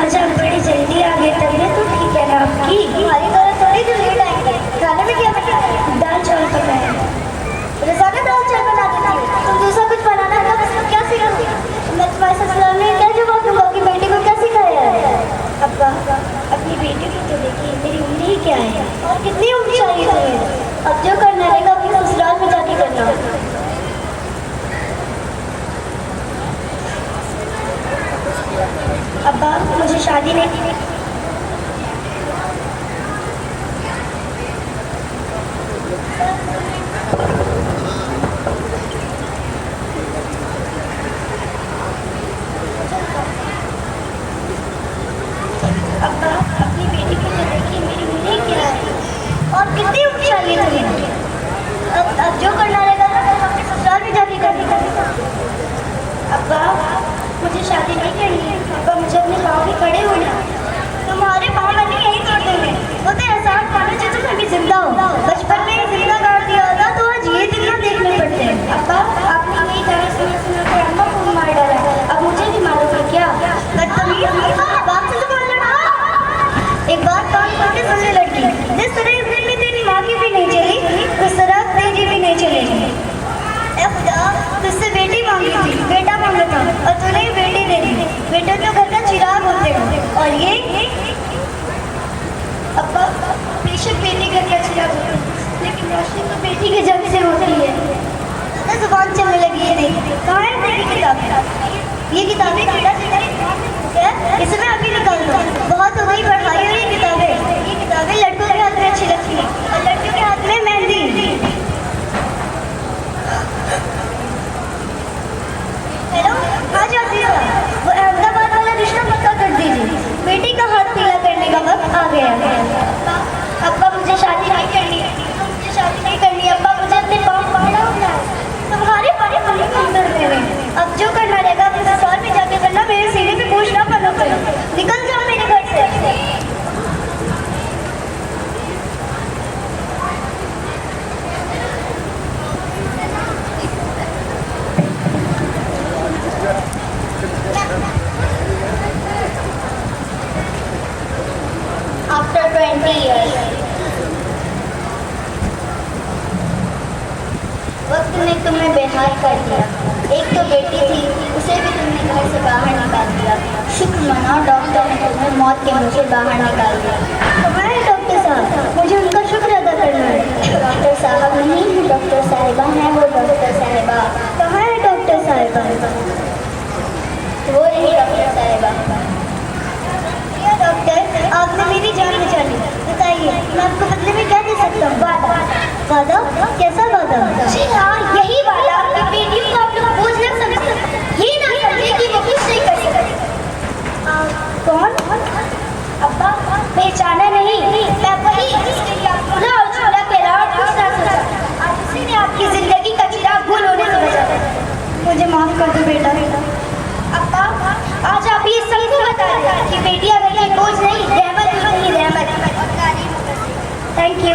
आज आप बड़ी जल्दी आ गए, तबीयत तो ठीक है ना आपकी? हमारी तरह थोड़ी जो लेट आएंगे। खाने में क्या बना? दाल चावल पकाया। रोजाना दाल चावल बनाती थी, तुम दूसरा कुछ बनाना था? क्या सीखा? मैं तुम्हारे ससुराल में क्या जवाब दूंगा कि बेटी को क्या सिखाया है? अब्बा, अपनी बेटी को तो देखिए, मेरी उम्र ही क्या है? और कितनी उम्र चाहिए तुम्हें? अब जो करना रहेगा अपने ससुराल में जाके करना। अब्बा, मुझे शादी नहीं। अब्बा, अपनी बेटी को तो देखिए, मेरी उम्र ही क्या है? और कितनी उम्र चाहिए तुम्हें? अब जो करना रहेगा अपने ससुराल में जाके करना। अब्बा, मुझे शादी नहीं करनी है। अब्बा, मुझे अपने पाँव पे खड़े होना है। तुम्हारे पाँव मैंने यही तोड़ते हैं, वो तो एहसास पाना चाहिए तुम अभी जिंदा हो। बचपन में ही जिंदा काट दिया होता तो आज ये दिन ना देखने पड़ते हैं। अब्बा, आपने यही गाना सुना सुना कर अम्मा को मार डाला। अब मुझे भी मारोगे क्या? बदतमीज, बात से तो बोल रहा। एक बात कान खोल के सुन ले लड़की, जिस तरह इस दिन में तेरी माँ की भी नहीं चली, उस तरह तेरी भी नहीं चलेगी। ए खुदा, तुझसे बेटी मांगी थी, बेटा मांगा था और तूने ही बेटी दे दी। बेटे तो घर का चिराग होते हैं और ये अब्बा, बेशक बेटी घर का चिराग होता है, लेकिन रोशनी तो बेटी के जग से होती है। ना जुबान चलने लगी है। देख कहाँ है तेरी किताब? ये किताबें कीड़ा इसे मैं अभी निकाल दूँ। बहुत हो गई पढ़ाई और ये किताबें लड़कों के हाथ में अच्छी लगती हैं और लड़कियों के हाथ में मेहंदी। हेलो, आ जाती हो? वो अहमदाबाद वाला रिश्ता पक्का कर दीजिए, बेटी का हाथ पीला करने का वक्त आ गया है। अब्बा, मुझे शादी नहीं करनी है। मुझे शादी नहीं करनी। अब्बा, मुझे अपने पाँव पकड़ा होना है। तुम्हारे पारे पानी कम कर दे रहे हैं। अब जो करना रहेगा अपने ससुराल में जाके करना। मेरे सीने पे बोझ ना बनो करो। निकल जाओ मेरे घर से। After 20 years, वक्त ने तुम्हें बेहाल कर दिया। एक तो बेटी थी, उसे भी तुमने घर से बाहर निकाल दिया। शुक्र मनाओ डॉक्टर ने तुम्हें मौत के मुँह से बाहर निकाल दिया। कहाँ है डॉक्टर साहब? मुझे उनका शुक्र अदा करना है। डॉक्टर साहब नहीं, डॉक्टर साहिबा है वो। डॉक्टर साहिबा कहाँ है? डॉक्टर साहिबा वो रही डॉक्टर साहिबा। डॉक्टर, आपने मेरी जान बचा ली। बताइए, मैं आपको बदले में क्या दे सकता हूँ? वादा। वादा? कैसा वादा? जी हाँ, यही वादा कि बेटियों को आप लोग बोझ न समझे, ये ना समझे कि वो कुछ नहीं कर सकती। कौन? अब्बा, पहचाना नहीं? मैं वही जिसके लिए आप खुला और छोड़ा के अलावा कुछ ना सोचा। आज उसी ने आपकी जिंदगी का चिराग गुल होने से बचा। मुझे माफ कर दो बेटा। अब्बा, आज आप ये सबको बता दें कि बेटियां घर की बोझ नहीं, रहमत ही रहमत। Thank you.